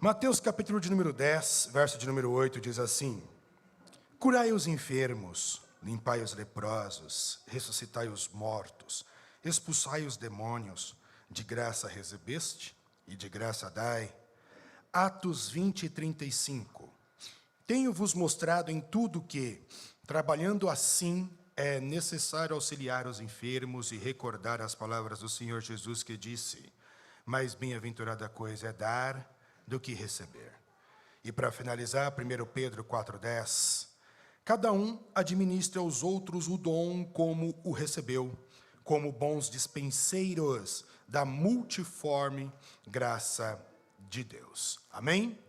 Mateus capítulo de número 10, verso de número 8, diz assim: Curai os enfermos, limpai os leprosos, ressuscitai os mortos, expulsai os demônios, de graça recebeste e de graça dai. Atos 20 e 35. Tenho-vos mostrado em tudo que, trabalhando assim, é necessário auxiliar os enfermos e recordar as palavras do Senhor Jesus que disse: mais bem-aventurada coisa é dar do que receber. E para finalizar, 1 Pedro 4,10, cada um administra aos outros o dom como o recebeu, como bons dispenseiros da multiforme graça de Deus. Amém?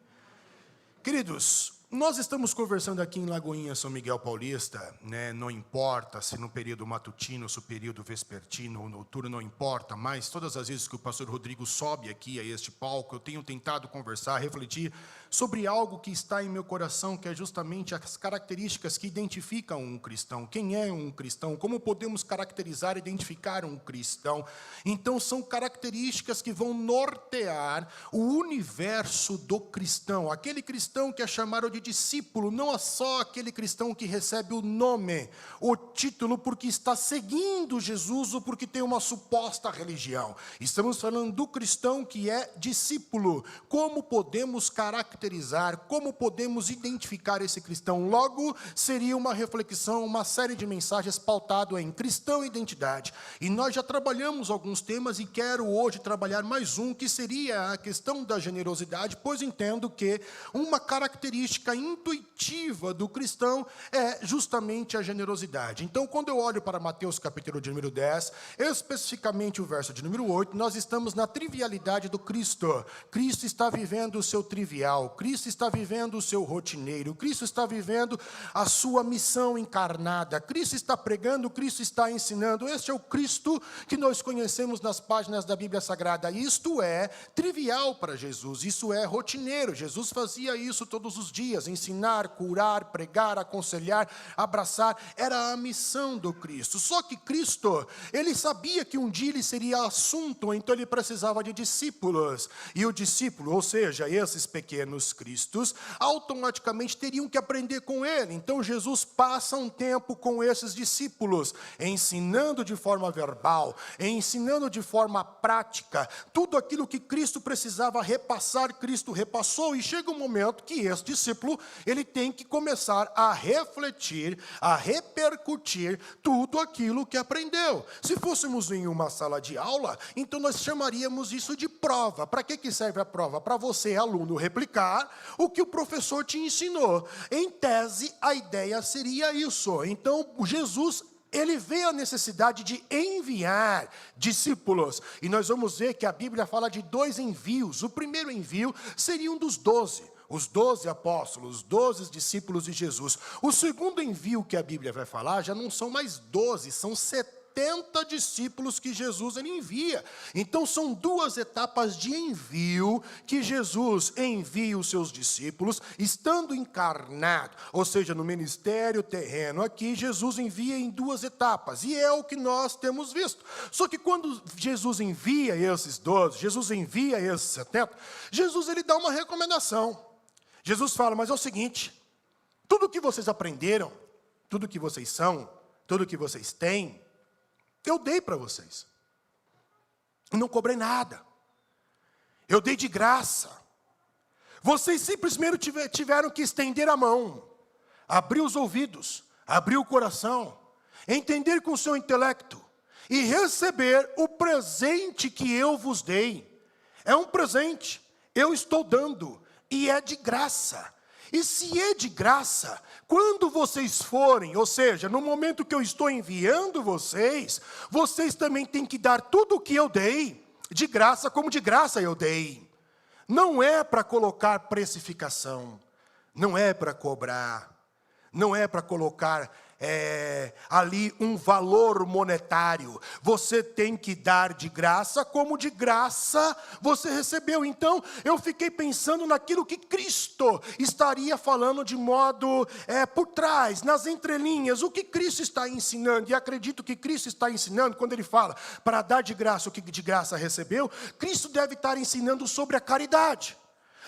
Queridos, nós estamos conversando aqui em Lagoinha, São Miguel Paulista, né? Não importa se no período matutino, se no período vespertino ou noturno, não importa, mas todas as vezes que o pastor Rodrigo sobe aqui a este palco, eu tenho tentado conversar, refletir sobre algo que está em meu coração, que é justamente as características que identificam um cristão. Quem é um cristão? Como podemos caracterizar e identificar um cristão? Então, são características que vão nortear o universo do cristão. Aquele cristão que é chamado de discípulo, não é só aquele cristão que recebe o nome, o título, porque está seguindo Jesus ou porque tem uma suposta religião. Estamos falando do cristão que é discípulo. Como podemos caracterizar, como podemos identificar esse cristão? Logo, seria uma reflexão, uma série de mensagens pautado em cristão e identidade. E nós já trabalhamos alguns temas e quero hoje trabalhar mais um, que seria a questão da generosidade, pois entendo que uma característica intuitiva do cristão é justamente a generosidade. Então, quando eu olho para Mateus capítulo de número 10, especificamente o verso de número 8, nós estamos na trivialidade do Cristo. Cristo está vivendo o seu trivial, Cristo está vivendo o seu rotineiro, Cristo está vivendo a sua missão encarnada, Cristo está pregando, Cristo está ensinando. Este é o Cristo que nós conhecemos nas páginas da Bíblia Sagrada. Isto é trivial para Jesus, isso é rotineiro. Jesus fazia isso todos os dias: ensinar, curar, pregar, aconselhar, abraçar. Era a missão do Cristo. Só que Cristo, ele sabia que um dia ele seria assunto, então ele precisava de discípulos. E o discípulo, ou seja, esses pequenos cristos, automaticamente teriam que aprender com ele. Então Jesus passa um tempo com esses discípulos, ensinando de forma verbal, ensinando de forma prática. Tudo aquilo que Cristo precisava repassar, Cristo repassou. E chega um momento que esse discípulo, ele tem que começar a refletir, a repercutir tudo aquilo que aprendeu. Se fôssemos em uma sala de aula, então nós chamaríamos isso de prova. Para que serve a prova? Para você, aluno, replicar o que o professor te ensinou. Em tese, a ideia seria isso. Então, Jesus, ele vê a necessidade de enviar discípulos. E nós vamos ver que a Bíblia fala de 2 envios. O primeiro envio seria um dos 12. Os 12 apóstolos, os 12 discípulos de Jesus. O segundo envio que a Bíblia vai falar já não são mais 12, são 70 discípulos que Jesus ele envia. Então são 2 etapas de envio que Jesus envia os seus discípulos, estando encarnado, ou seja, no ministério terreno aqui, Jesus envia em 2 etapas, e é o que nós temos visto. Só que quando Jesus envia esses 12, Jesus envia esses 70, Jesus ele dá uma recomendação. Jesus fala: mas é o seguinte, tudo que vocês aprenderam, tudo que vocês são, tudo que vocês têm, eu dei para vocês. Não cobrei nada. Eu dei de graça. Vocês simplesmente tiveram que estender a mão, abrir os ouvidos, abrir o coração, entender com o seu intelecto e receber o presente que eu vos dei. É um presente, eu estou dando, e é de graça. E se é de graça, quando vocês forem, ou seja, no momento que eu estou enviando vocês, vocês também têm que dar tudo o que eu dei, de graça como de graça eu dei. Não é para colocar precificação, não é para cobrar, não é para colocar ali um valor monetário. Você tem que dar de graça, como de graça você recebeu. Então, eu fiquei pensando naquilo que Cristo estaria falando de modo por trás, nas entrelinhas, o que Cristo está ensinando. E acredito que Cristo está ensinando, quando ele fala para dar de graça o que de graça recebeu, Cristo deve estar ensinando sobre a caridade.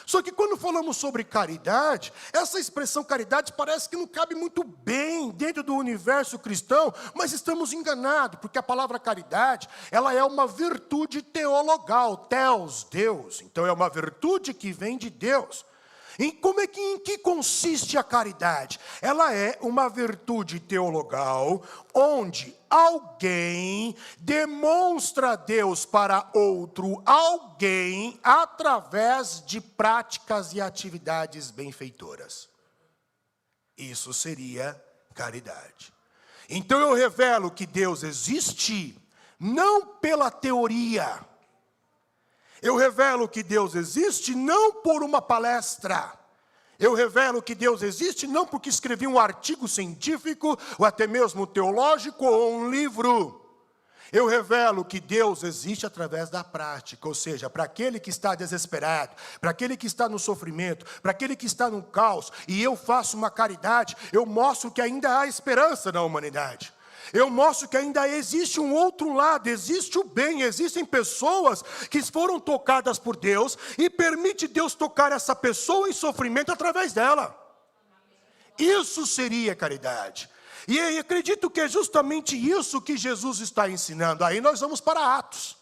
Só que quando falamos sobre caridade, essa expressão caridade parece que não cabe muito bem dentro do universo cristão, mas estamos enganados, porque a palavra caridade, ela é uma virtude teologal, theos, Deus. Então é uma virtude que vem de Deus. Em que consiste a caridade? Ela é uma virtude teologal, onde alguém demonstra Deus para outro alguém através de práticas e atividades benfeitoras. Isso seria caridade. Então eu revelo que Deus existe, não pela teoria. Eu revelo que Deus existe não por uma palestra. Eu revelo que Deus existe não porque escrevi um artigo científico, ou até mesmo teológico, ou um livro. Eu revelo que Deus existe através da prática, ou seja, para aquele que está desesperado, para aquele que está no sofrimento, para aquele que está no caos, e eu faço uma caridade, eu mostro que ainda há esperança na humanidade. Eu mostro que ainda existe um outro lado, existe o bem, existem pessoas que foram tocadas por Deus e permite Deus tocar essa pessoa em sofrimento através dela. Isso seria caridade. E eu acredito que é justamente isso que Jesus está ensinando. Aí nós vamos para Atos.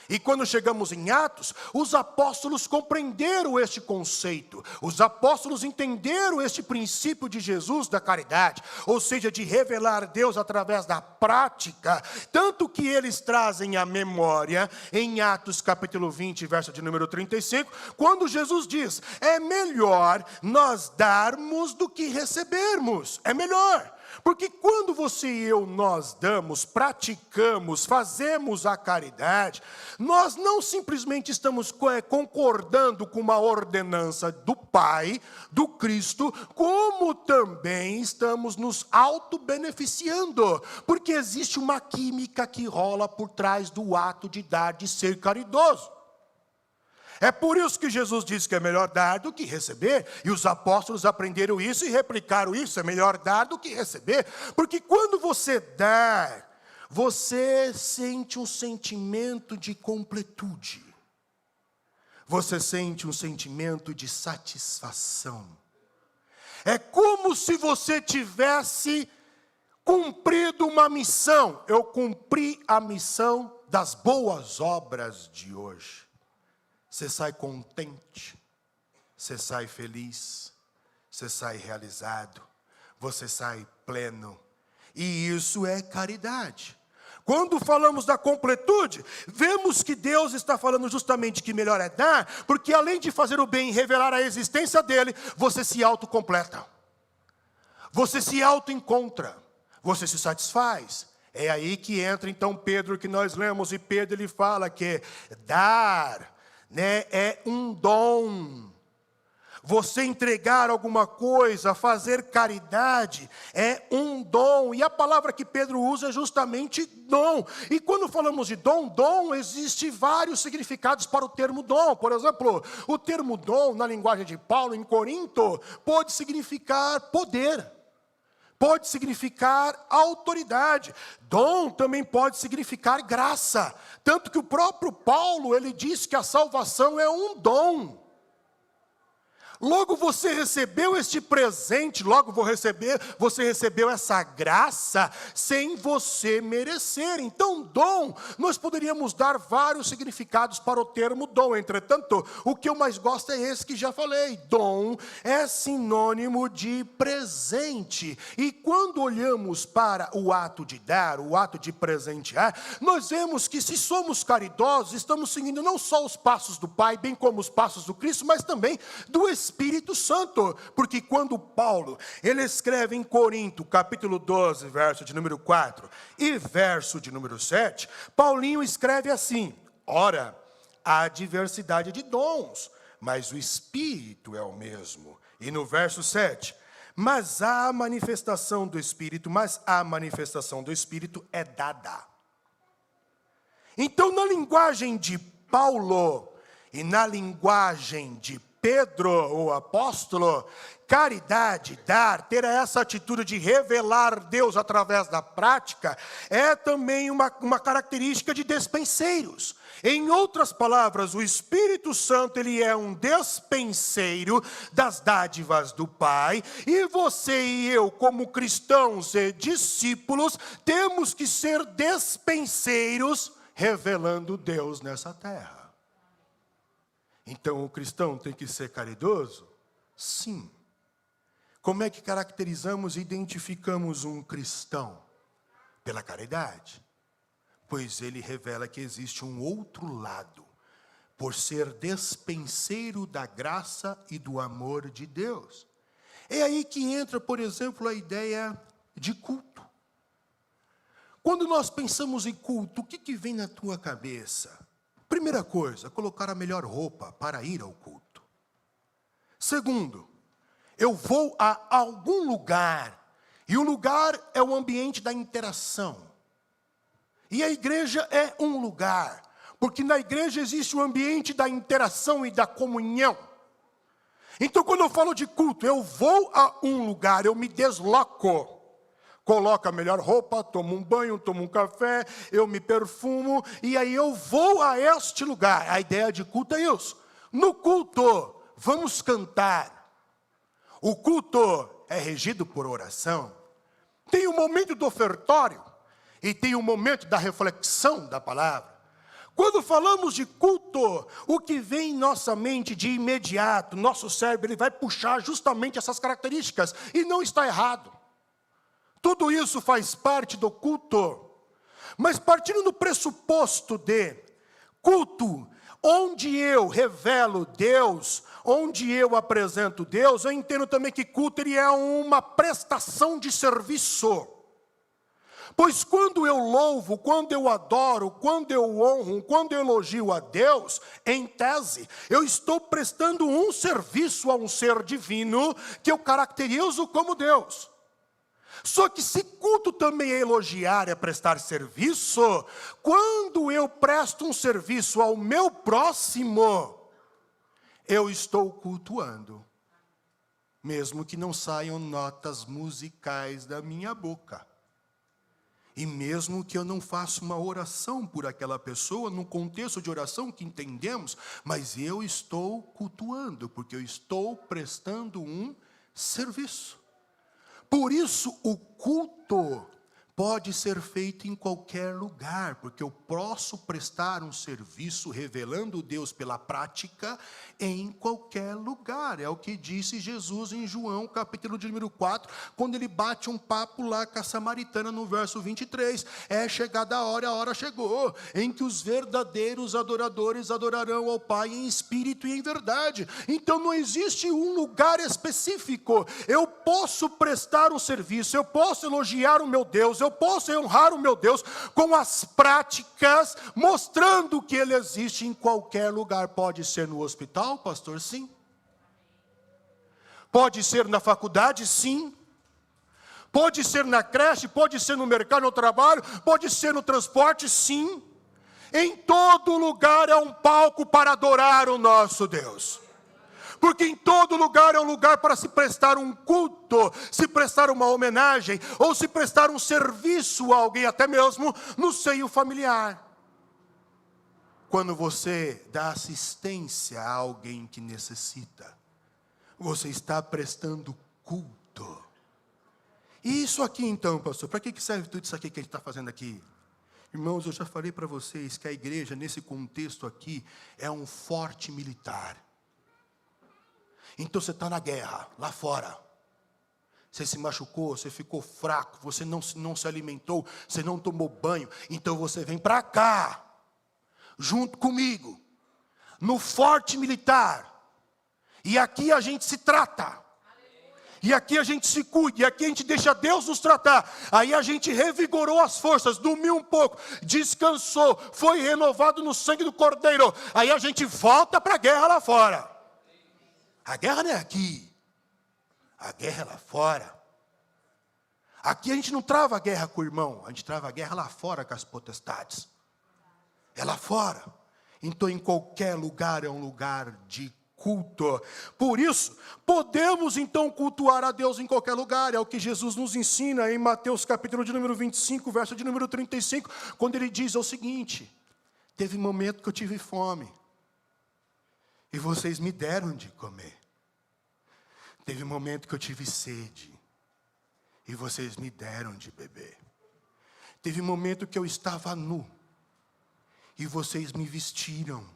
E quando chegamos em Atos, os apóstolos compreenderam este conceito. Os apóstolos entenderam este princípio de Jesus da caridade, ou seja, de revelar Deus através da prática, tanto que eles trazem a memória em Atos capítulo 20, verso de número 35, quando Jesus diz: é melhor nós darmos do que recebermos. É melhor. Porque quando você e eu, nós damos, praticamos, fazemos a caridade, nós não simplesmente estamos concordando com uma ordenança do Pai, do Cristo, como também estamos nos auto-beneficiando. Porque existe uma química que rola por trás do ato de dar, de ser caridoso. É por isso que Jesus disse que é melhor dar do que receber. E os apóstolos aprenderam isso e replicaram isso. É melhor dar do que receber. Porque quando você dá, você sente um sentimento de completude. Você sente um sentimento de satisfação. É como se você tivesse cumprido uma missão. Eu cumpri a missão das boas obras de hoje. Você sai contente, você sai feliz, você sai realizado, você sai pleno. E isso é caridade. Quando falamos da completude, vemos que Deus está falando justamente que melhor é dar, porque além de fazer o bem e revelar a existência dele, você se autocompleta. Você se autoencontra, você se satisfaz. É aí que entra então Pedro, que nós lemos, e Pedro ele fala que dar, é um dom. Você entregar alguma coisa, fazer caridade, é um dom. E a palavra que Pedro usa é justamente dom. E quando falamos de dom, dom, existe vários significados para o termo dom. Por exemplo, o termo dom, na linguagem de Paulo, em Corinto, pode significar poder. Pode significar autoridade. Dom também pode significar graça. Tanto que o próprio Paulo, ele diz que a salvação é um dom. Logo você recebeu este presente, você recebeu essa graça sem você merecer. Então, dom, nós poderíamos dar vários significados para o termo dom. Entretanto, o que eu mais gosto é esse que já falei. Dom é sinônimo de presente. E quando olhamos para o ato de dar, o ato de presentear, nós vemos que se somos caridosos, estamos seguindo não só os passos do Pai, bem como os passos do Cristo, mas também do Espírito Santo, porque quando Paulo, ele escreve em Corinto, capítulo 12, verso de número 4 e verso de número 7, Paulinho escreve assim: ora, há diversidade de dons, mas o Espírito é o mesmo. E no verso 7, mas a manifestação do Espírito é dada. Então, na linguagem de Paulo e na linguagem de Pedro, o apóstolo, caridade, dar, ter essa atitude de revelar Deus através da prática, é também uma característica de despenseiros. Em outras palavras, o Espírito Santo, ele é um despenseiro das dádivas do Pai, e você e eu, como cristãos e discípulos, temos que ser despenseiros revelando Deus nessa terra. Então, o cristão tem que ser caridoso? Sim. Como é que caracterizamos e identificamos um cristão? Pela caridade. Pois ele revela que existe um outro lado, por ser despenseiro da graça e do amor de Deus. É aí que entra, por exemplo, a ideia de culto. Quando nós pensamos em culto, o que vem na tua cabeça? Primeira coisa, colocar a melhor roupa para ir ao culto. Segundo, eu vou a algum lugar, e o lugar é o ambiente da interação. E a igreja é um lugar, porque na igreja existe o ambiente da interação e da comunhão. Então, quando eu falo de culto, eu vou a um lugar, eu me desloco. Coloco a melhor roupa, tomo um banho, tomo um café, eu me perfumo, e aí eu vou a este lugar. A ideia de culto é isso. No culto, vamos cantar. O culto é regido por oração. Tem o momento do ofertório, e tem o momento da reflexão da palavra. Quando falamos de culto, o que vem em nossa mente de imediato, nosso cérebro, ele vai puxar justamente essas características, e não está errado. Tudo isso faz parte do culto, mas partindo do pressuposto de culto, onde eu revelo Deus, onde eu apresento Deus, eu entendo também que culto ele é uma prestação de serviço. Pois quando eu louvo, quando eu adoro, quando eu honro, quando eu elogio a Deus, em tese, eu estou prestando um serviço a um ser divino que eu caracterizo como Deus. Só que se culto também é elogiar, é prestar serviço, quando eu presto um serviço ao meu próximo, eu estou cultuando, mesmo que não saiam notas musicais da minha boca. E mesmo que eu não faça uma oração por aquela pessoa, no contexto de oração que entendemos, mas eu estou cultuando, porque eu estou prestando um serviço. Por isso, o culto pode ser feito em qualquer lugar, porque eu posso prestar um serviço revelando Deus pela prática em qualquer lugar. É o que disse Jesus em João, capítulo de número 4, quando ele bate um papo lá com a samaritana no verso 23. É chegada a hora chegou, em que os verdadeiros adoradores adorarão ao Pai em espírito e em verdade. Então não existe um lugar específico. Eu posso prestar um serviço, eu posso elogiar o meu Deus, eu posso honrar o meu Deus com as práticas, mostrando que Ele existe em qualquer lugar. Pode ser no hospital, pastor? Sim. Pode ser na faculdade? Sim. Pode ser na creche, pode ser no mercado, no trabalho, pode ser no transporte? Sim. Em todo lugar é um palco para adorar o nosso Deus. Porque em todo lugar é um lugar para se prestar um culto, se prestar uma homenagem, ou se prestar um serviço a alguém, até mesmo no seio familiar. Quando você dá assistência a alguém que necessita, você está prestando culto. E isso aqui então, pastor, para que serve tudo isso aqui que a gente está fazendo aqui? Irmãos, eu já falei para vocês que a igreja, nesse contexto aqui, é um forte militar. Então você está na guerra, lá fora. Você se machucou, você ficou fraco, você não se alimentou, você não tomou banho. Então você vem para cá, junto comigo, no forte militar. E aqui a gente se trata. E aqui a gente se cuida, e aqui a gente deixa Deus nos tratar. Aí a gente revigorou as forças, dormiu um pouco, descansou, foi renovado no sangue do Cordeiro. Aí a gente volta para a guerra lá fora. A guerra não é aqui, a guerra é lá fora. Aqui a gente não trava a guerra com o irmão, a gente trava a guerra lá fora com as potestades. É lá fora. Então em qualquer lugar é um lugar de culto. Por isso, podemos então cultuar a Deus em qualquer lugar. É o que Jesus nos ensina em Mateus capítulo de número 25, verso de número 35, quando ele diz o seguinte: teve momento que eu tive fome, e vocês me deram de comer. Teve momento que eu tive sede, e vocês me deram de beber. Teve momento que eu estava nu, e vocês me vestiram.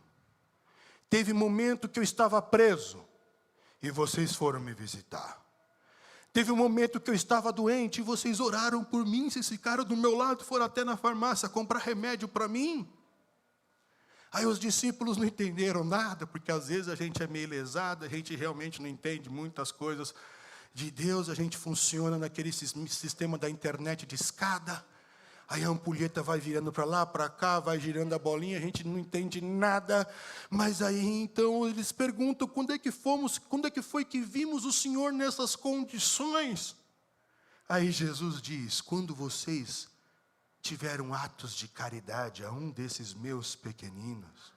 Teve momento que eu estava preso, e vocês foram me visitar. Teve um momento que eu estava doente, e vocês oraram por mim, vocês ficaram do meu lado, foram até na farmácia comprar remédio para mim. Aí os discípulos não entenderam nada, porque às vezes a gente é meio lesado, a gente realmente não entende muitas coisas de Deus, a gente funciona naquele sistema da internet de escada. Aí a ampulheta vai virando para lá, para cá, vai girando a bolinha, a gente não entende nada. Mas aí então eles perguntam, quando é que foi que vimos o Senhor nessas condições? Aí Jesus diz, quando vocês tiveram atos de caridade a um desses meus pequeninos,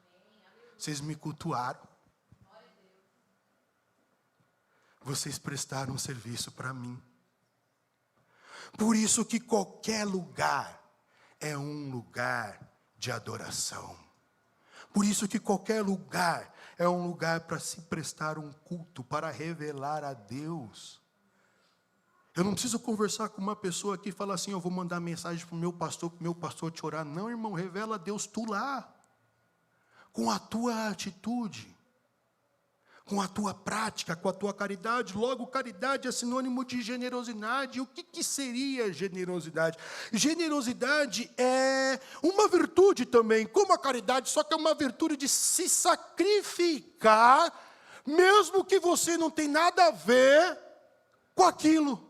vocês me cultuaram. Vocês prestaram um serviço para mim. Por isso que qualquer lugar é um lugar de adoração. Por isso que qualquer lugar é um lugar para se prestar um culto, para revelar a Deus. Eu não preciso conversar com uma pessoa aqui e falar assim, eu vou mandar mensagem para o meu pastor te orar. Não, irmão, revela a Deus tu lá. Com a tua atitude, com a tua prática, com a tua caridade. Logo, caridade é sinônimo de generosidade. O que seria generosidade? Generosidade é uma virtude também, como a caridade, só que é uma virtude de se sacrificar, mesmo que você não tenha nada a ver com aquilo.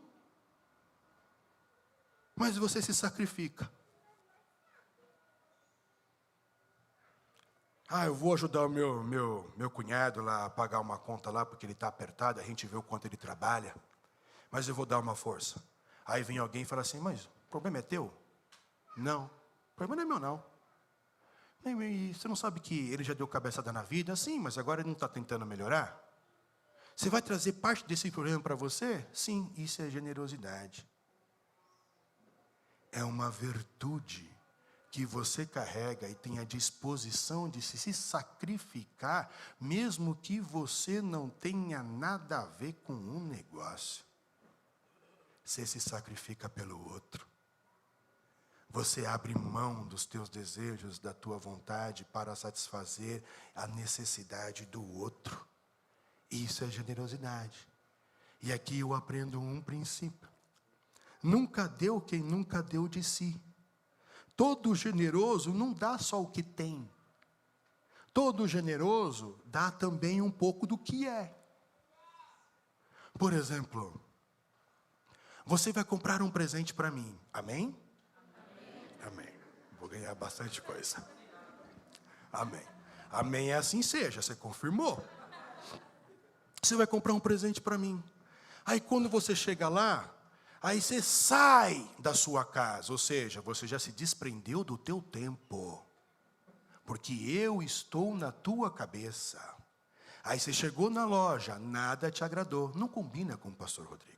Mas você se sacrifica. Eu vou ajudar o meu cunhado lá a pagar uma conta lá, porque ele está apertado, a gente vê o quanto ele trabalha. Mas eu vou dar uma força. Aí vem alguém e fala assim, mas o problema é teu? Não, o problema não é meu não. E você não sabe que ele já deu cabeçada na vida? Sim, mas agora ele não está tentando melhorar? Você vai trazer parte desse problema para você? Sim, isso é generosidade. É uma virtude que você carrega e tem a disposição de se sacrificar, mesmo que você não tenha nada a ver com um negócio. Você se sacrifica pelo outro. Você abre mão dos teus desejos, da tua vontade, para satisfazer a necessidade do outro. Isso é generosidade. E aqui eu aprendo um princípio. Nunca deu quem nunca deu de si. Todo generoso não dá só o que tem. Todo generoso dá também um pouco do que é. Por exemplo, você vai comprar um presente para mim. Amém? Amém. Vou ganhar bastante coisa. Amém. Amém é assim seja, você confirmou. Você vai comprar um presente para mim. Aí quando você chega lá, aí você sai da sua casa, ou seja, você já se desprendeu do teu tempo, porque eu estou na tua cabeça. Aí você chegou na loja, nada te agradou, não combina com o pastor Rodrigo.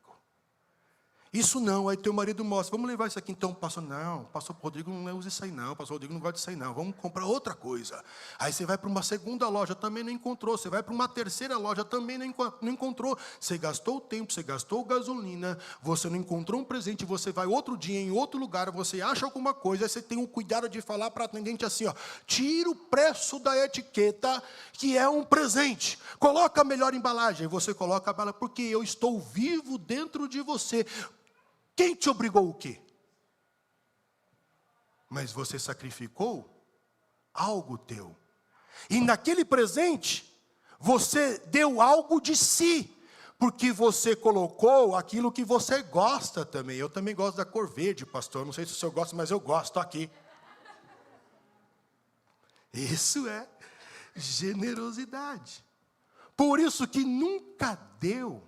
Isso não, aí teu marido mostra, vamos levar isso aqui então, pastor, não, pastor Rodrigo não usa isso aí não, pastor Rodrigo não gosta disso aí não, vamos comprar outra coisa. Aí você vai para uma segunda loja, também não encontrou, você vai para uma terceira loja, também não encontrou, você gastou tempo, você gastou gasolina, você não encontrou um presente, você vai outro dia em outro lugar, você acha alguma coisa, aí você tem o cuidado de falar para a atendente assim, tira o preço da etiqueta, que é um presente, coloca a melhor embalagem, você coloca a bala, porque eu estou vivo dentro de você. Quem te obrigou o quê? Mas você sacrificou algo teu. E naquele presente, você deu algo de si. Porque você colocou aquilo que você gosta também. Eu também gosto da cor verde, pastor. Não sei se o senhor gosta, mas eu gosto aqui. Isso é generosidade. Por isso que nunca deu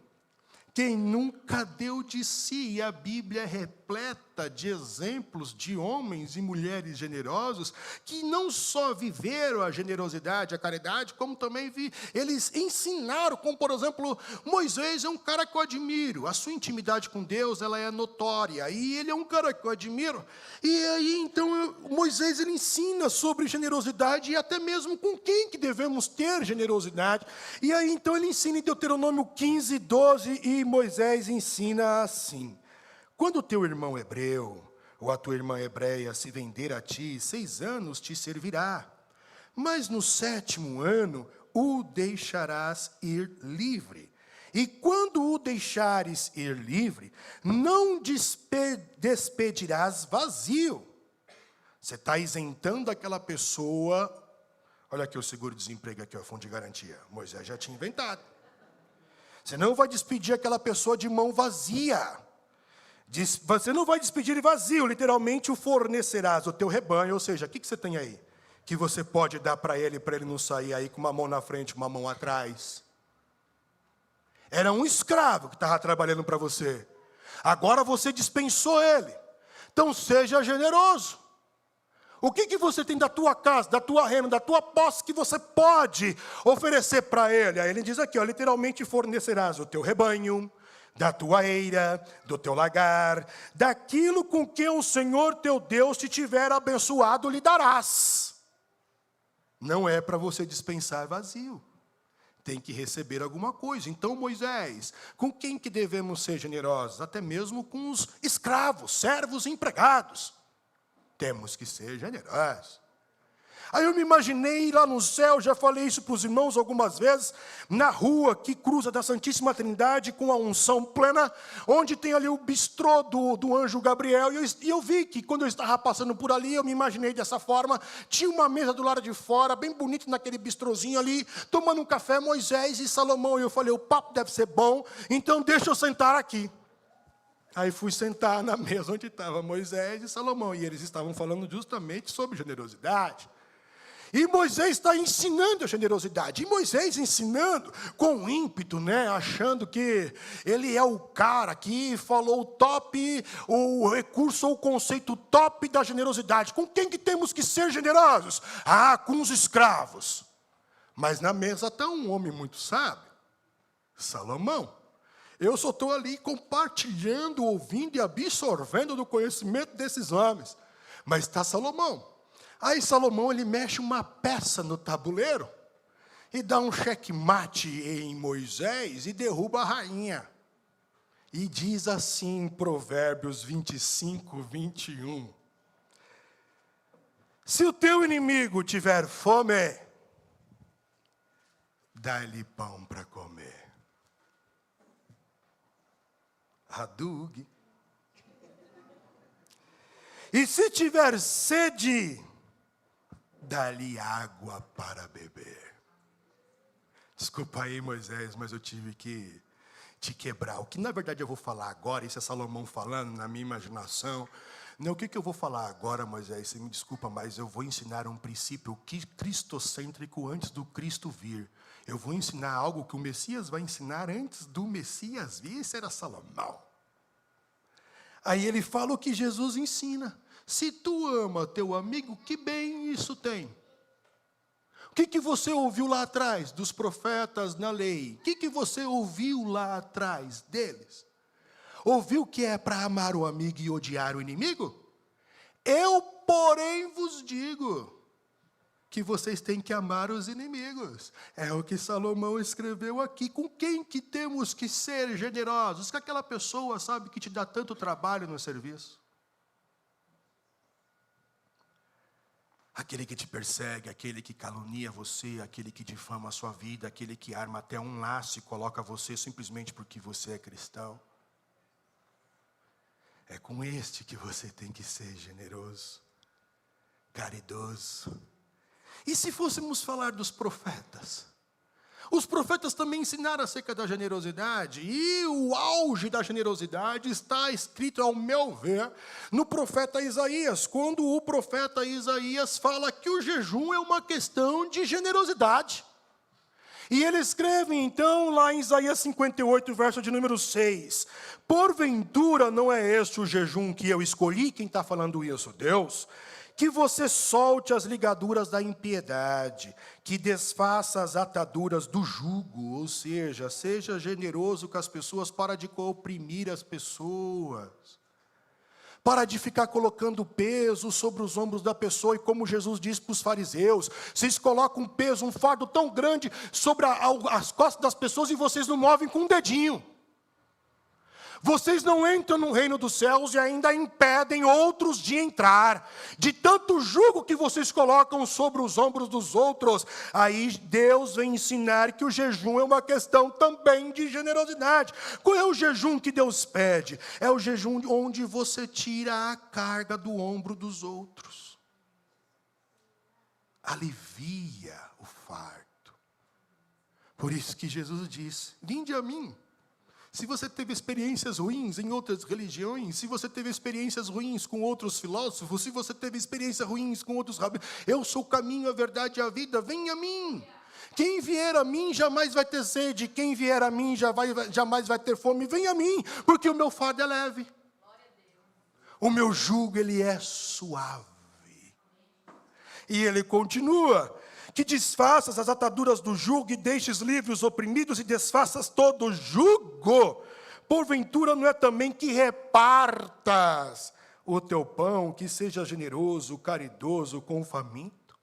quem nunca deu de si. E a Bíblia é repleta de exemplos de homens e mulheres generosos que não só viveram a generosidade, a caridade, como também eles ensinaram, como por exemplo, Moisés é um cara que eu admiro, a sua intimidade com Deus ela é notória, e ele é um cara que eu admiro, e aí então Moisés ele ensina sobre generosidade e até mesmo com quem que devemos ter generosidade, e aí então ele ensina em Deuteronômio 15, 12, e Moisés ensina assim: quando o teu irmão hebreu ou a tua irmã hebreia se vender a ti, 6 anos te servirá, mas no 7º ano o deixarás ir livre. E quando o deixares ir livre, não despedirás vazio. Você está isentando aquela pessoa. Olha aqui o seguro-desemprego, aqui, o fundo de garantia. Moisés já tinha inventado. Você não vai despedir aquela pessoa de mão vazia. Você não vai despedir ele vazio, literalmente o fornecerás o teu rebanho, ou seja, o que você tem aí? Que você pode dar para ele não sair aí com uma mão na frente, uma mão atrás. Era um escravo que estava trabalhando para você. Agora você dispensou ele. Então seja generoso. O que você tem da tua casa, da tua renda, da tua posse que você pode oferecer para ele? Aí ele diz aqui, ó, literalmente fornecerás o teu rebanho, da tua eira, do teu lagar, daquilo com que o Senhor teu Deus te tiver abençoado, lhe darás. Não é para você dispensar vazio. Tem que receber alguma coisa. Então, Moisés, com quem que devemos ser generosos? Até mesmo com os escravos, servos e empregados. Temos que ser generosos. Aí eu me imaginei lá no céu, já falei isso para os irmãos algumas vezes, na rua que cruza da Santíssima Trindade com a unção plena, onde tem ali o bistrô do anjo Gabriel, e eu vi que quando eu estava passando por ali, eu me imaginei dessa forma, tinha uma mesa do lado de fora, bem bonito naquele bistrozinho ali, tomando um café, Moisés e Salomão, e eu falei, o papo deve ser bom, então deixa eu sentar aqui. Aí fui sentar na mesa onde estava Moisés e Salomão, e eles estavam falando justamente sobre generosidade. E Moisés está ensinando a generosidade. E Moisés ensinando com ímpeto, né? Achando que ele é o cara que falou o top, o recurso ou o conceito top da generosidade. Com quem que temos que ser generosos? Ah, com os escravos. Mas na mesa está um homem muito sábio, Salomão. Eu só estou ali compartilhando, ouvindo e absorvendo do conhecimento desses homens. Mas está Salomão. Aí Salomão, ele mexe uma peça no tabuleiro e dá um checkmate em Moisés e derruba a rainha. E diz assim em Provérbios 25, 21. Se o teu inimigo tiver fome, dá-lhe pão para comer. Hadug. E se tiver sede, dá-lhe água para beber. Desculpa aí, Moisés, mas eu tive que te quebrar. O que, na verdade, eu vou falar agora, isso é Salomão falando na minha imaginação. Não, o que eu vou falar agora, Moisés? Você me desculpa, mas eu vou ensinar um princípio cristocêntrico antes do Cristo vir. Eu vou ensinar algo que o Messias vai ensinar antes do Messias vir. Isso era Salomão. Aí ele fala o que Jesus ensina. Se tu ama teu amigo, que bem isso tem? O que você ouviu lá atrás dos profetas na lei? O que você ouviu lá atrás deles? Ouviu que é para amar o amigo e odiar o inimigo? Eu, porém, vos digo que vocês têm que amar os inimigos. É o que Salomão escreveu aqui. Com quem que temos que ser generosos? Com aquela pessoa, sabe, que te dá tanto trabalho no serviço. Aquele que te persegue, aquele que calunia você, aquele que difama a sua vida, aquele que arma até um laço e coloca você simplesmente porque você é cristão. É com este que você tem que ser generoso, caridoso. E se fôssemos falar dos profetas? Os profetas também ensinaram acerca da generosidade, e o auge da generosidade está escrito, ao meu ver, no profeta Isaías, quando o profeta Isaías fala que o jejum é uma questão de generosidade. E ele escreve então lá em Isaías 58, verso de número 6. Porventura não é este o jejum que eu escolhi? Quem está falando isso? Deus. Que você solte as ligaduras da impiedade, que desfaça as ataduras do jugo, ou seja, seja generoso com as pessoas, para de oprimir as pessoas. Para de ficar colocando peso sobre os ombros da pessoa, e como Jesus disse para os fariseus, vocês colocam um peso, um fardo tão grande sobre as costas das pessoas, e vocês não movem com um dedinho. Vocês não entram no reino dos céus e ainda impedem outros de entrar. De tanto jugo que vocês colocam sobre os ombros dos outros. Aí Deus vem ensinar que o jejum é uma questão também de generosidade. Qual é o jejum que Deus pede? É o jejum onde você tira a carga do ombro dos outros. Alivia o fardo. Por isso que Jesus diz: vinde a mim. Se você teve experiências ruins em outras religiões, se você teve experiências ruins com outros filósofos, se você teve experiências ruins com outros rabinos, eu sou o caminho, a verdade e a vida, venha a mim. Quem vier a mim jamais vai ter sede, quem vier a mim jamais vai ter fome, venha a mim, porque o meu fardo é leve. O meu jugo, ele é suave. E ele continua: que desfaças as ataduras do jugo e deixes livres os oprimidos e desfaças todo o jugo. Porventura não é também que repartas o teu pão, que seja generoso, caridoso com o faminto?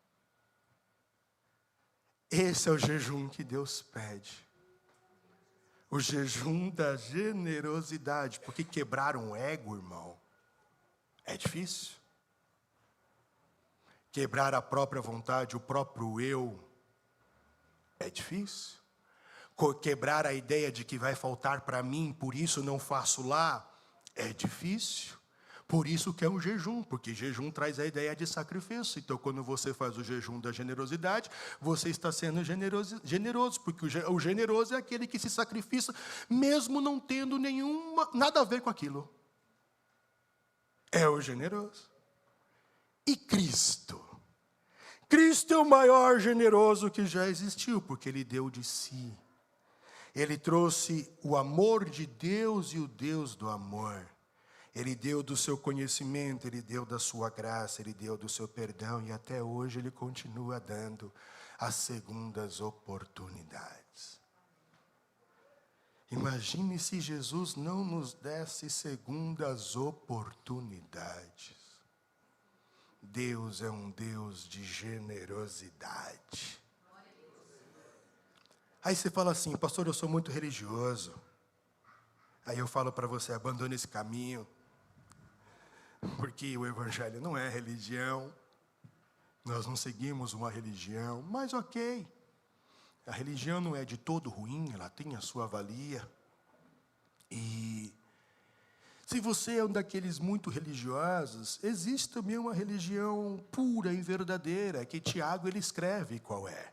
Esse é o jejum que Deus pede. O jejum da generosidade, porque quebrar um ego, irmão, é difícil. Quebrar a própria vontade, o próprio eu, é difícil. Quebrar a ideia de que vai faltar para mim, por isso não faço lá, é difícil. Por isso que é um jejum, porque jejum traz a ideia de sacrifício. Então, quando você faz o jejum da generosidade, você está sendo generoso, porque o generoso é aquele que se sacrifica, mesmo não tendo nada a ver com aquilo. É o generoso. E Cristo? Cristo é o maior generoso que já existiu, porque Ele deu de si. Ele trouxe o amor de Deus e o Deus do amor. Ele deu do seu conhecimento, Ele deu da sua graça, Ele deu do seu perdão, e até hoje Ele continua dando as segundas oportunidades. Imagine se Jesus não nos desse segundas oportunidades. Deus é um Deus de generosidade. Aí você fala assim: pastor, eu sou muito religioso. Aí eu falo para você: abandone esse caminho, porque o evangelho não é religião. Nós não seguimos uma religião, mas ok. A religião não é de todo ruim, ela tem a sua valia. E se você é um daqueles muito religiosos, existe também uma religião pura e verdadeira, que Tiago ele escreve qual é.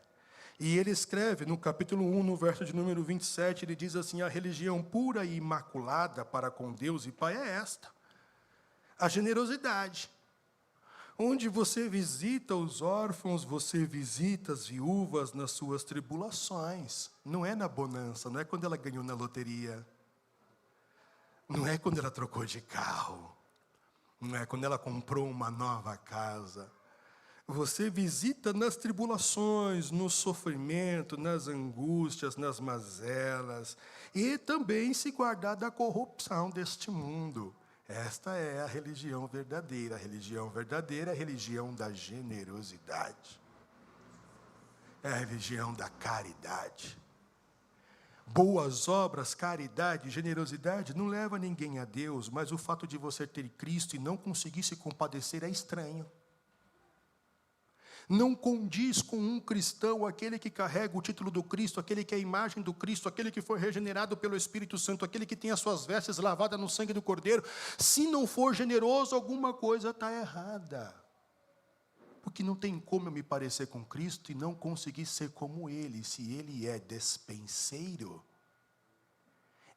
E ele escreve no capítulo 1, no verso de número 27, ele diz assim: a religião pura e imaculada para com Deus e Pai é esta: a generosidade. Onde você visita os órfãos, você visita as viúvas nas suas tribulações. Não é na bonança, não é quando ela ganhou na loteria. Não é quando ela trocou de carro. Não é quando ela comprou uma nova casa. Você visita nas tribulações, no sofrimento, nas angústias, nas mazelas. E também se guardar da corrupção deste mundo. Esta é a religião verdadeira. A religião verdadeira é a religião da generosidade. É a religião da caridade. Boas obras, caridade, generosidade não leva ninguém a Deus, mas o fato de você ter Cristo e não conseguir se compadecer é estranho. Não condiz com um cristão, aquele que carrega o título do Cristo, aquele que é a imagem do Cristo, aquele que foi regenerado pelo Espírito Santo, aquele que tem as suas vestes lavadas no sangue do Cordeiro. Se não for generoso, alguma coisa está errada. Porque não tem como eu me parecer com Cristo e não conseguir ser como Ele. Se Ele é despenseiro,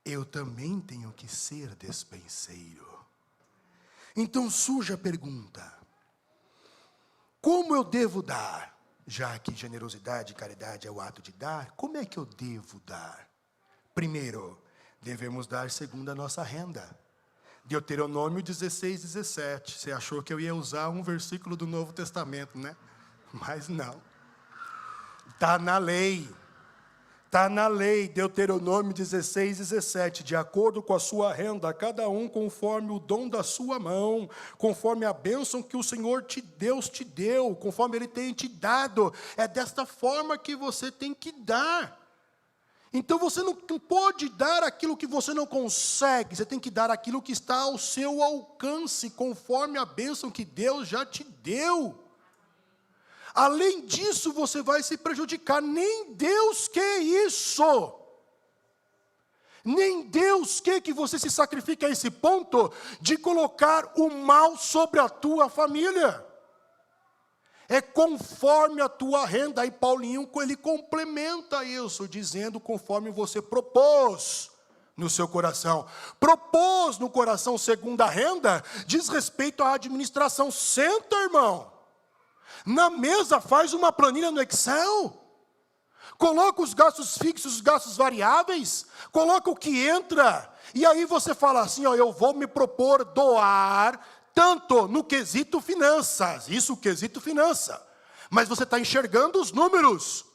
eu também tenho que ser despenseiro. Então surge a pergunta: como eu devo dar? Já que generosidade e caridade é o ato de dar, como é que eu devo dar? Primeiro, devemos dar segundo a nossa renda. Deuteronômio 16, 17. Você achou que eu ia usar um versículo do Novo Testamento, né? Mas não. Está na lei. Está na lei, Deuteronômio 16, 17. De acordo com a sua renda, cada um conforme o dom da sua mão, conforme a bênção que o Senhor Deus te deu, conforme Ele tem te dado. É desta forma que você tem que dar. Então você não pode dar aquilo que você não consegue, você tem que dar aquilo que está ao seu alcance, conforme a bênção que Deus já te deu. Além disso, você vai se prejudicar. Nem Deus quer isso. Nem Deus quer que você se sacrifique a esse ponto de colocar o mal sobre a tua família. É conforme a tua renda. Aí Paulinho, ele complementa isso, dizendo conforme você propôs no seu coração. Propôs no coração segundo a renda, diz respeito à administração. Senta, irmão. Na mesa, faz uma planilha no Excel. Coloca os gastos fixos, os gastos variáveis. Coloca o que entra. E aí você fala assim, ó, eu vou me propor doar tanto no quesito finanças. Isso, quesito finança. Mas você está enxergando os números.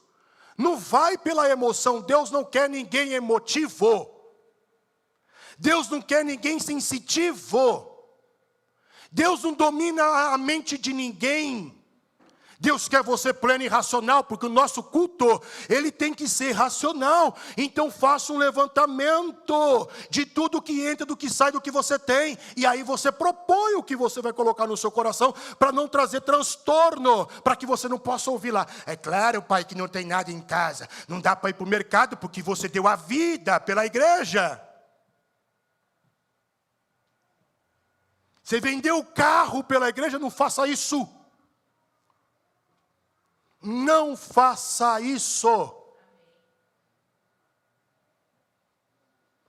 Não vai pela emoção. Deus não quer ninguém emotivo. Deus não quer ninguém sensitivo. Deus não domina a mente de ninguém. Deus quer você pleno e racional, porque o nosso culto, ele tem que ser racional. Então faça um levantamento de tudo que entra, do que sai, do que você tem. E aí você propõe o que você vai colocar no seu coração, para não trazer transtorno, para que você não possa ouvir lá. É claro, pai, que não tem nada em casa. Não dá para ir para o mercado, porque você deu a vida pela igreja. Você vendeu o carro pela igreja, não faça isso. Não faça isso.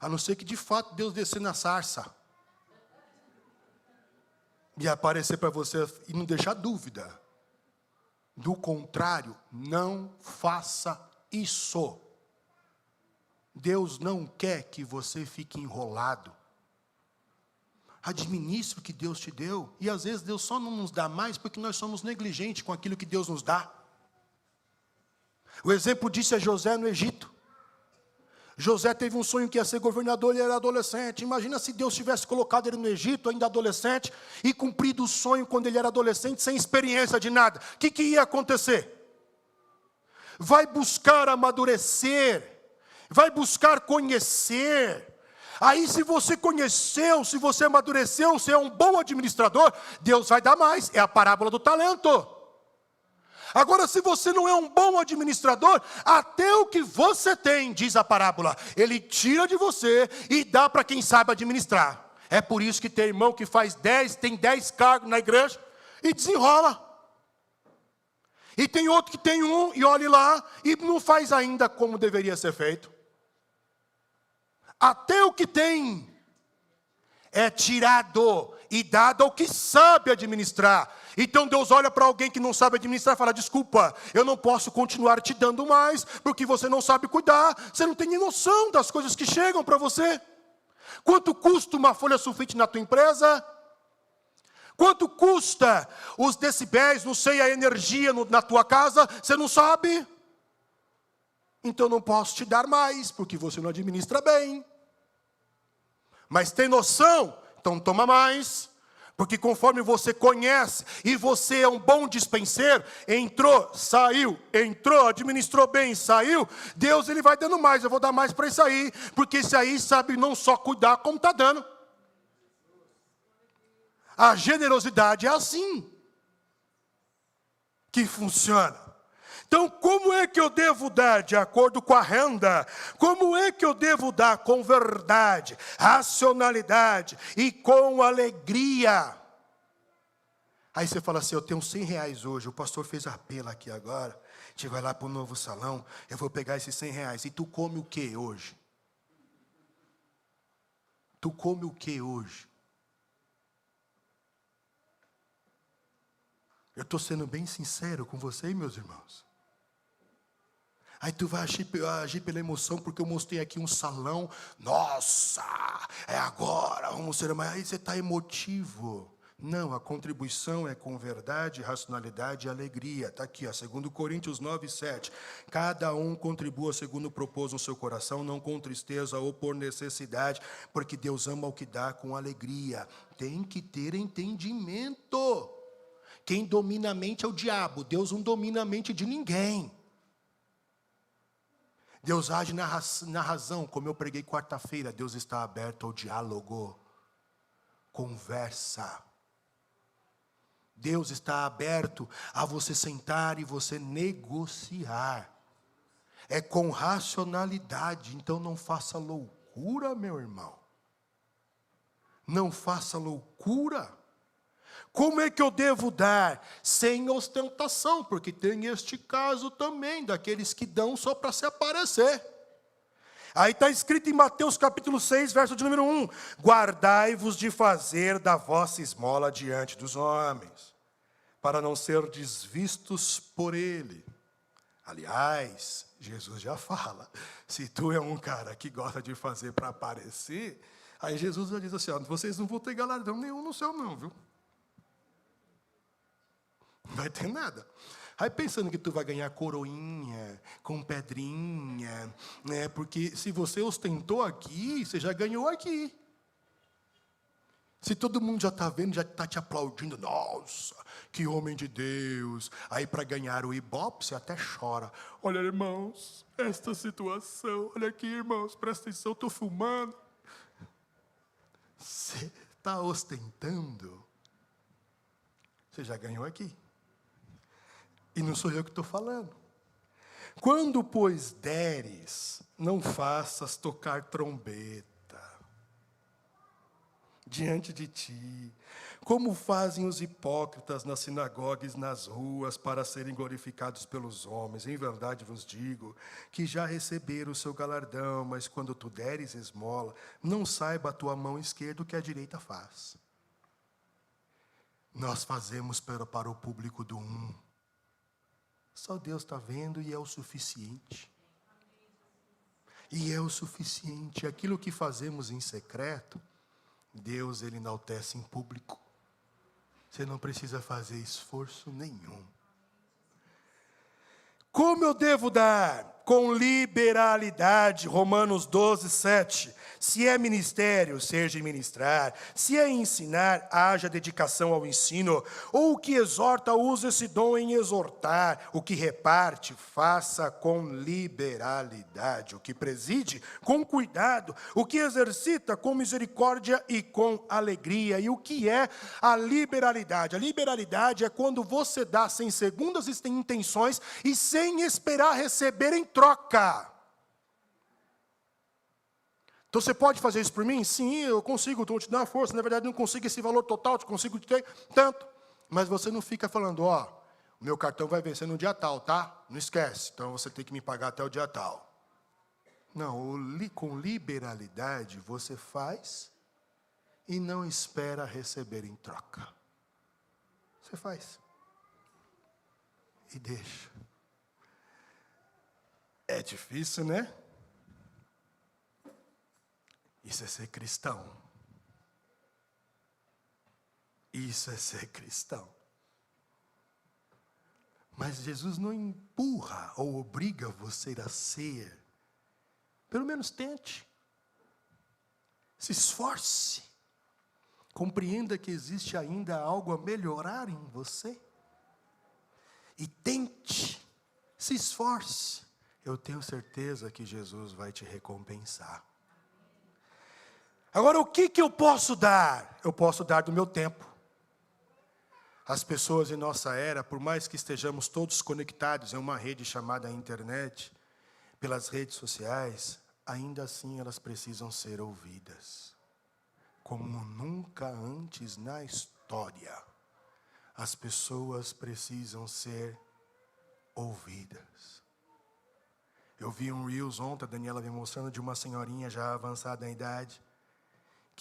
A não ser que de fato Deus descer na sarça e aparecer para você e não deixar dúvida. Do contrário, não faça isso. Deus não quer que você fique enrolado. Administre o que Deus te deu. E às vezes Deus só não nos dá mais porque nós somos negligentes com aquilo que Deus nos dá. O exemplo disso é José no Egito. José teve um sonho que ia ser governador, ele era adolescente. Imagina se Deus tivesse colocado ele no Egito, ainda adolescente, e cumprido o sonho quando ele era adolescente, sem experiência de nada. O que ia acontecer? Vai buscar amadurecer, vai buscar conhecer. Aí se você conheceu, se você amadureceu, você é um bom administrador, Deus vai dar mais. É a parábola do talento. Agora, se você não é um bom administrador, até o que você tem, diz a parábola, ele tira de você e dá para quem sabe administrar. É por isso que tem irmão que faz 10, tem 10 cargos na igreja e desenrola. E tem outro que tem um e olhe lá e não faz ainda como deveria ser feito. Até o que tem é tirado e dado ao que sabe administrar. Então Deus olha para alguém que não sabe administrar e fala, desculpa, eu não posso continuar te dando mais, porque você não sabe cuidar, você não tem nem noção das coisas que chegam para você. Quanto custa uma folha sulfite na tua empresa? Quanto custa os decibéis, não sei, a energia na tua casa? Você não sabe? Então não posso te dar mais, porque você não administra bem. Mas tem noção? Então toma mais. Porque conforme você conhece, e você é um bom dispenseiro, entrou, administrou bem, saiu, Deus ele vai dando mais, eu vou dar mais para esse aí, porque esse aí sabe não só cuidar, como está dando. A generosidade é assim que funciona. Então, como é que eu devo dar de acordo com a renda? Como é que eu devo dar com verdade, racionalidade e com alegria? Aí você fala assim, eu tenho 100 reais hoje, o pastor fez apelo aqui agora, a gente vai lá para o novo salão, eu vou pegar esses 100 reais. E tu come o que hoje? Tu come o que hoje? Eu estou sendo bem sincero com você, meus irmãos. Aí tu vai agir pela emoção, porque eu mostrei aqui um salão. Nossa, é agora, vamos ser mais. Aí você está emotivo. Não, a contribuição é com verdade, racionalidade e alegria. Está aqui, ó, 2 Coríntios 9:7. Cada um contribua segundo propôs no seu coração, não com tristeza ou por necessidade, porque Deus ama o que dá com alegria. Tem que ter entendimento. Quem domina a mente é o diabo. Deus não domina a mente de ninguém. Deus age na razão, como eu preguei quarta-feira. Deus está aberto ao diálogo. Conversa. Deus está aberto a você sentar e você negociar. É com racionalidade. Então não faça loucura, meu irmão. Não faça loucura. Como é que eu devo dar? Sem ostentação, porque tem este caso também, daqueles que dão só para se aparecer. Aí está escrito em Mateus capítulo 6, verso de número 1. Guardai-vos de fazer da vossa esmola diante dos homens, para não ser desvistos por ele. Aliás, Jesus já fala, se tu é um cara que gosta de fazer para aparecer, aí Jesus já diz assim, ó, vocês não vão ter galardão nenhum no céu não, viu? Não vai ter nada. Aí pensando que tu vai ganhar coroinha, com pedrinha, né? Porque se você ostentou aqui, você já ganhou aqui. Se todo mundo já está vendo, já está te aplaudindo, nossa, que homem de Deus. Aí para ganhar o Ibope, você até chora. Olha, irmãos, esta situação, olha aqui, irmãos, presta atenção, estou filmando. Você está ostentando, você já ganhou aqui. E não sou eu que estou falando. Quando, pois, deres, não faças tocar trombeta diante de ti, como fazem os hipócritas nas sinagogas e nas ruas, para serem glorificados pelos homens. Em verdade vos digo, que já receberam o seu galardão, mas quando tu deres esmola, não saiba a tua mão esquerda o que a direita faz. Nós fazemos para o público do um. Só Deus está vendo e é o suficiente. E é o suficiente. Aquilo que fazemos em secreto, Deus ele enaltece em público. Você não precisa fazer esforço nenhum. Como eu devo dar? Com liberalidade, Romanos 12:7. Se é ministério, seja em ministrar. Se é ensinar, haja dedicação ao ensino. Ou o que exorta, use esse dom em exortar. O que reparte, faça com liberalidade. O que preside, com cuidado. O que exercita, com misericórdia e com alegria. E o que é a liberalidade? A liberalidade é quando você dá sem segundas intenções e sem esperar receber em troca. Então você pode fazer isso por mim? Sim, eu consigo, estou te dando força. Na verdade, não consigo esse valor total, te consigo te ter tanto. Mas você não fica falando, ó, o meu cartão vai vencer no dia tal, tá? Não esquece, então você tem que me pagar até o dia tal. Não, com liberalidade você faz e não espera receber em troca. Você faz. E deixa. É difícil, né? Isso é ser cristão. Isso é ser cristão. Mas Jesus não empurra ou obriga você a ser. Pelo menos tente. Se esforce. Compreenda que existe ainda algo a melhorar em você. E tente. Se esforce. Eu tenho certeza que Jesus vai te recompensar. Agora, o que eu posso dar? Eu posso dar do meu tempo. As pessoas em nossa era, por mais que estejamos todos conectados em uma rede chamada internet, pelas redes sociais, ainda assim elas precisam ser ouvidas. Como nunca antes na história, as pessoas precisam ser ouvidas. Eu vi um Reels ontem, a Daniela me mostrando, de uma senhorinha já avançada em idade,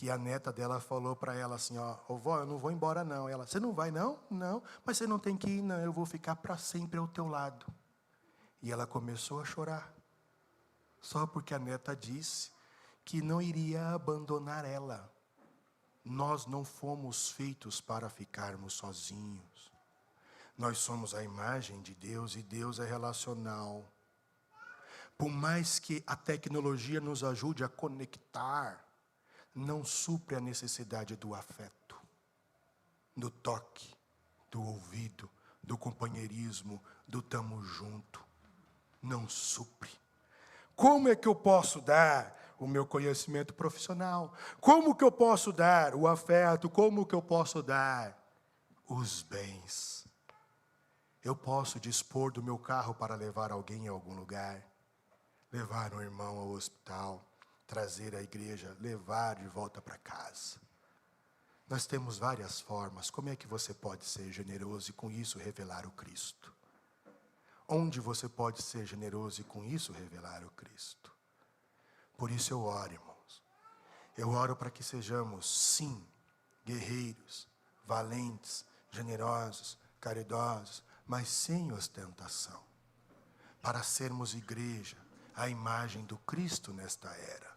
que a neta dela falou para ela assim, ó, ô vó, eu não vou embora não. Ela, você não vai não? Não, mas você não tem que ir não, eu vou ficar para sempre ao teu lado. E ela começou a chorar, só porque a neta disse que não iria abandonar ela. Nós não fomos feitos para ficarmos sozinhos. Nós somos a imagem de Deus e Deus é relacional. Por mais que a tecnologia nos ajude a conectar, não supre a necessidade do afeto, do toque, do ouvido, do companheirismo, do tamo junto. Não supre. Como é que eu posso dar o meu conhecimento profissional? Como que eu posso dar o afeto? Como que eu posso dar os bens? Eu posso dispor do meu carro para levar alguém a algum lugar, levar um irmão ao hospital, trazer à igreja, levar de volta para casa. Nós temos várias formas. Como é que você pode ser generoso e com isso revelar o Cristo? Onde você pode ser generoso e com isso revelar o Cristo? Por isso eu oro, irmãos. Eu oro para que sejamos, sim, guerreiros, valentes, generosos, caridosos, mas sem ostentação. Para sermos igreja, a imagem do Cristo nesta era.